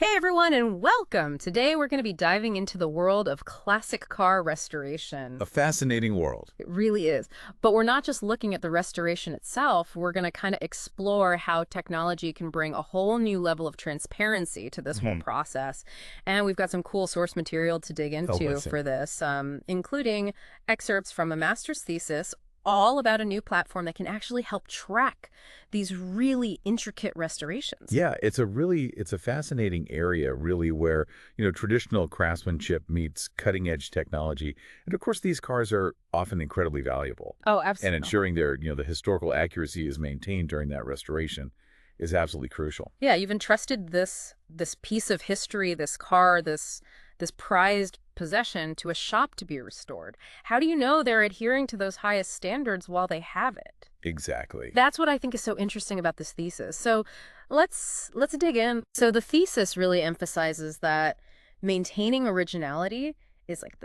Hey everyone, and welcome! Today we're going to be diving into the world of classic car restoration. A fascinating world. It really is. But we're not just looking at the restoration itself, we're going to kind of explore how technology can bring a whole new level of transparency to this whole process. And we've got some cool source material to dig into listen. for this, including excerpts from a master's thesis all about a new platform that can actually help track these really intricate restorations. Yeah, it's a fascinating area, really, where, traditional craftsmanship meets cutting-edge technology. And of course, these cars are often incredibly valuable. Oh, And absolutely. ensuring the historical accuracy is maintained during that restoration is absolutely crucial. Yeah, you've entrusted this piece of history, this car, this prized possession to a shop to be restored. How do you know they're adhering to those highest standards while they have it? Exactly. That's what I think is so interesting about this thesis. So let's dig in. So the thesis really emphasizes that maintaining originality is like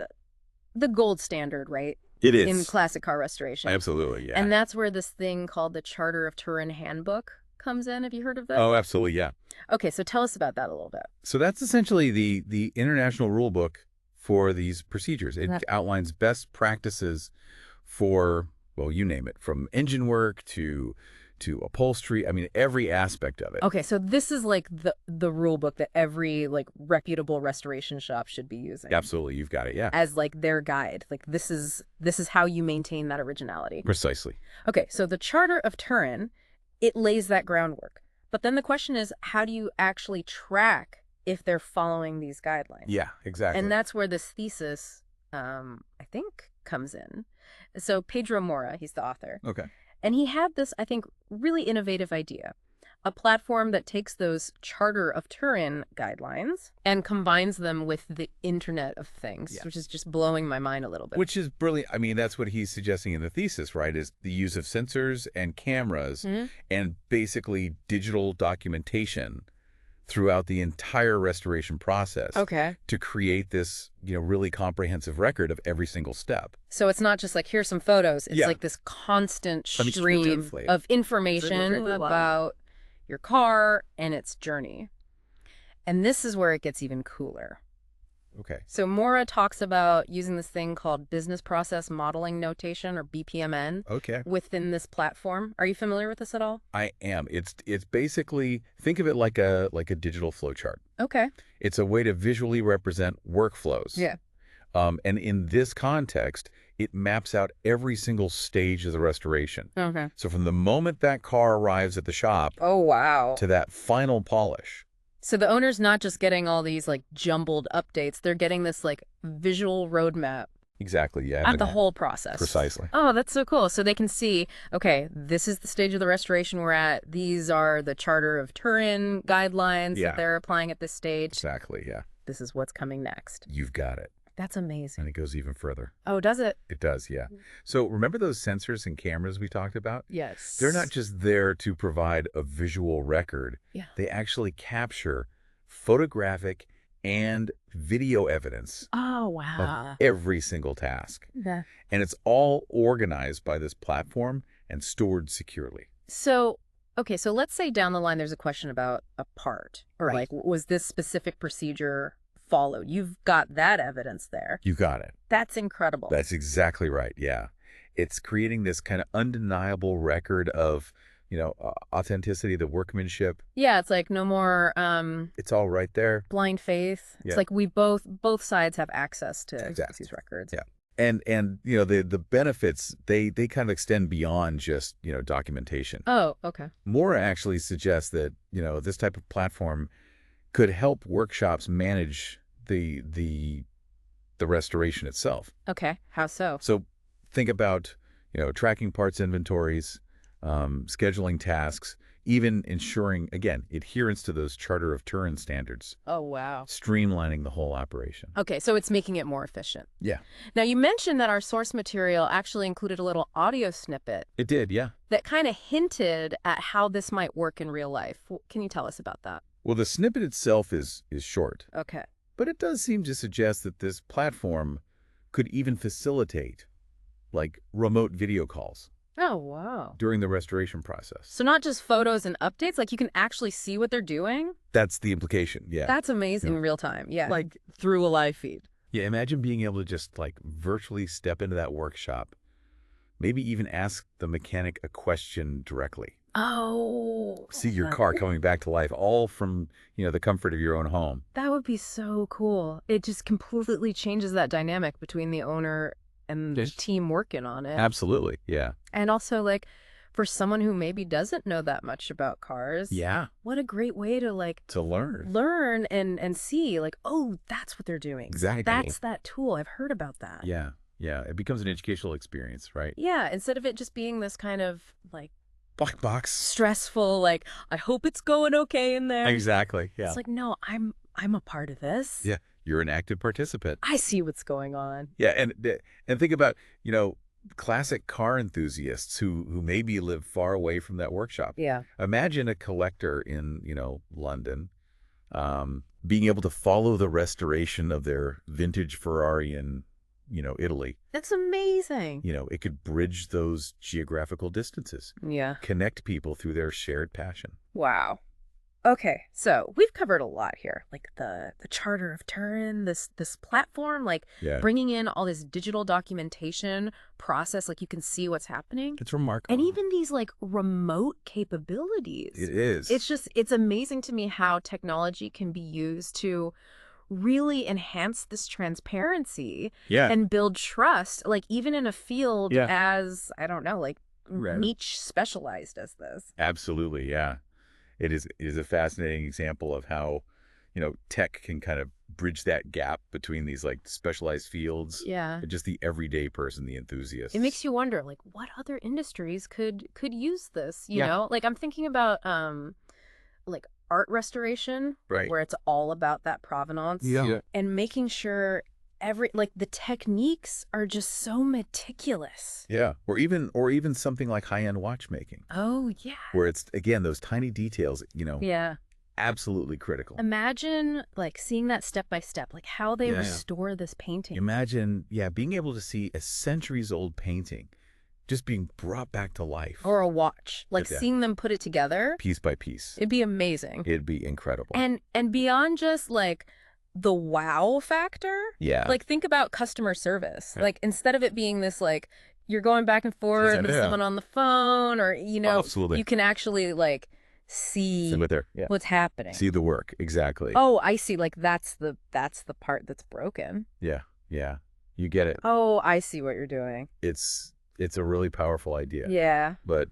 the gold standard, right? It In is. classic car restoration. Absolutely, yeah. And that's where this thing called the Charter of Turin Handbook comes in. Have you heard of that? Oh, absolutely, yeah. Okay, so tell us about that a little bit. So that's essentially the international rule book for these procedures. It outlines best practices for, well, you name it, from engine work to upholstery. I mean, every aspect of it. Okay, so this is like the rule book that every like reputable restoration shop should be using Absolutely, you've got it. Yeah, as like their guide. Like this is how you maintain that originality. precisely. Okay, so the Charter of Turin, it lays that groundwork. But then the question is, how do you actually track if they're following these guidelines? Yeah, exactly. And that's where this thesis, I think, comes in. So Pedro Moura, he's the author. Okay. And he had this, I think, really innovative idea. A platform that takes those Charter of Turin guidelines and combines them with the Internet of Things, Yeah. which is just blowing my mind a little bit. Which is brilliant. I mean, that's what he's suggesting in the thesis, right? Is the use of sensors and cameras and basically digital documentation throughout the entire restoration process. Okay. To create this, really comprehensive record of every single step. So it's not just like, here's some photos. It's Yeah. like this constant Let me stream translate. of information about your car and its journey. And this is where it gets even cooler. Okay. So Moura talks about using this thing called business process modeling notation, or BPMN, Okay. within this platform. Are you familiar with this at all? I am. It's basically, think of it like a digital flowchart. Okay. It's a way to visually represent workflows. Yeah. And in this context, it maps out every single stage of the restoration. Okay. So from the moment that car arrives at the shop Oh, wow. to that final polish. So the owner's not just getting all these like jumbled updates. They're getting this like visual roadmap Exactly, yeah. at the whole process. Precisely. Oh, that's so cool. So they can see, okay, this is the stage of the restoration we're at. These are the Charter of Turin guidelines Yeah. that they're applying at this stage. Exactly, yeah. This is what's coming next. You've got it. That's amazing. And it goes even further. Oh, does it? It does, yeah. So remember those sensors and cameras we talked about? Yes. They're not just there to provide a visual record. Yeah. They actually capture photographic and video evidence Oh, of wow. every single task. Yeah. And it's all organized by this platform and stored securely. So, okay, so let's say down the line there's a question about a part, or Right. like, was this specific procedure followed? You've got that evidence there. You got it. That's incredible. That's exactly right, yeah. It's creating this kind of undeniable record of, authenticity, the workmanship. Yeah, it's like no more It's all right there. blind faith. Yeah. It's like we both sides have access to Exactly. these records. Yeah. And the benefits, they kind of extend beyond just, documentation. Oh, okay. Moura actually suggests that, this type of platform could help workshops manage the restoration itself. Okay. How so? So think about, tracking parts inventories, scheduling tasks, even ensuring, again, adherence to those Charter of Turin standards, Oh, wow. streamlining the whole operation. Okay, so it's making it more efficient. Yeah, Now, you mentioned that our source material actually included a little audio snippet it did, yeah. that kind of hinted at how this might work in real life. Can you tell us about that? Well, the snippet itself is short, Okay. but it does seem to suggest that this platform could even facilitate, like, remote video calls. Oh, wow. during the restoration process. So not just photos and updates, like you can actually see what they're doing? That's the implication, yeah. That's amazing. In real time, yeah. Like through a live feed. Yeah, imagine being able to just like virtually step into that workshop, maybe even ask the mechanic a question directly. Oh. See your car coming back to life, all from, the comfort of your own home. That would be so cool. It just completely changes that dynamic between the owner and the team working on it. Absolutely, yeah. And also, like, for someone who maybe doesn't know that much about cars, Yeah. what a great way to, like, To learn. Learn and see, like, oh, that's what they're doing. Exactly. That's that tool. I've heard about that. Yeah, yeah. It becomes an educational experience, right? Yeah, instead of it just being this kind of, like, Black box. stressful, like, I hope it's going okay in there. Exactly, yeah. It's like, no, I'm a part of this. Yeah, you're an active participant. I see what's going on. Yeah, and think about, classic car enthusiasts who maybe live far away from that workshop. Yeah. Imagine a collector in, London, being able to follow the restoration of their vintage Ferrari in, Italy. That's amazing. It could bridge those geographical distances. Yeah. Connect people through their shared passion. Wow. Okay, so we've covered a lot here, like the Charter of Turin, this platform, like bringing in all this digital documentation process, like you can see what's happening. It's remarkable. And even these like remote capabilities. It is. It's amazing to me how technology can be used to really enhance this transparency and build trust, like even in a field as, I don't know, like niche specialized as this. Absolutely, yeah. It is a fascinating example of how, tech can kind of bridge that gap between these like specialized fields. Yeah. And just the everyday person, the enthusiast. It makes you wonder, like, what other industries could use this? You know, like I'm thinking about like art restoration, where it's all about that provenance. Yeah. And making sure the techniques are just so meticulous. Yeah. Or even something like high-end watchmaking. Oh, yeah. Where it's, again, those tiny details, Yeah. absolutely critical. Imagine, like, seeing that step by step, like how they restore this painting. Imagine, being able to see a centuries-old painting just being brought back to life. Or a watch. Like, seeing them put it together. Piece by piece. It'd be amazing. It'd be incredible. And beyond just, like, the wow factor. Yeah. Like, think about customer service. Like, instead of it being this, like, you're going back and forth with someone on the phone or, Absolutely. You can actually, like, see what's happening. See the work. Exactly. Oh, I see. Like, that's the part that's broken. Yeah. Yeah. You get it. Oh, I see what you're doing. It's a really powerful idea. Yeah. But,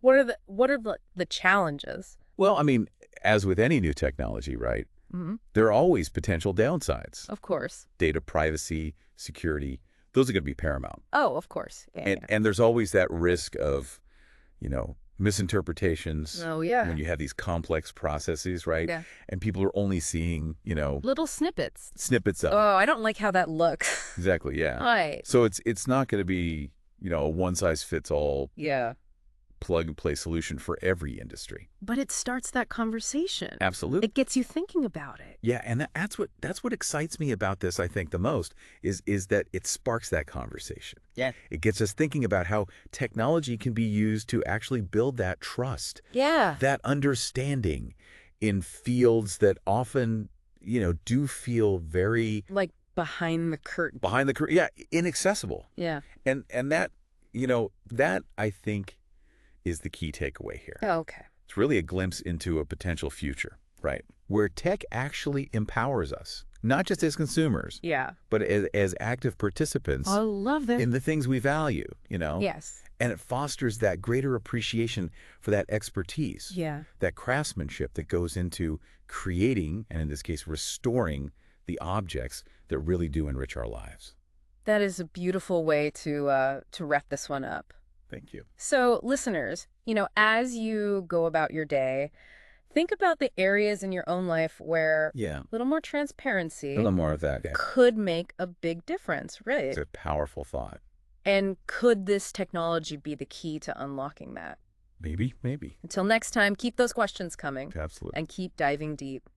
What are the challenges? Well, I mean, as with any new technology, right? Mm-hmm. There are always potential downsides. Of course. Data privacy, security, those are going to be paramount. Oh, of course. Yeah, and there's always that risk of, misinterpretations. Oh, yeah. When you have these complex processes, right? Yeah. And people are only seeing, little snippets. Snippets of it. Oh, I don't like how that looks. Exactly, yeah. Right. So it's not going to be, a one-size-fits-all plug-and-play solution for every industry. But it starts that conversation. Absolutely. It gets you thinking about it. Yeah, and that's what excites me about this, I think, the most, is that it sparks that conversation. Yeah. It gets us thinking about how technology can be used to actually build that trust. Yeah. That understanding in fields that often, do feel very... like behind the curtain. Behind the curtain, yeah, inaccessible. Yeah. And that, that I think is the key takeaway here. Oh, okay. It's really a glimpse into a potential future, right? Where tech actually empowers us, not just as consumers, but as active participants. I love that. In the things we value, Yes. And it fosters that greater appreciation for that expertise, that craftsmanship that goes into creating, and in this case, restoring the objects that really do enrich our lives. That is a beautiful way to wrap this one up. Thank you. So, listeners, as you go about your day, think about the areas in your own life where a little more transparency, a little more of that, could make a big difference, right? It's a powerful thought. And could this technology be the key to unlocking that? Maybe. Until next time, keep those questions coming. Absolutely. And keep diving deep.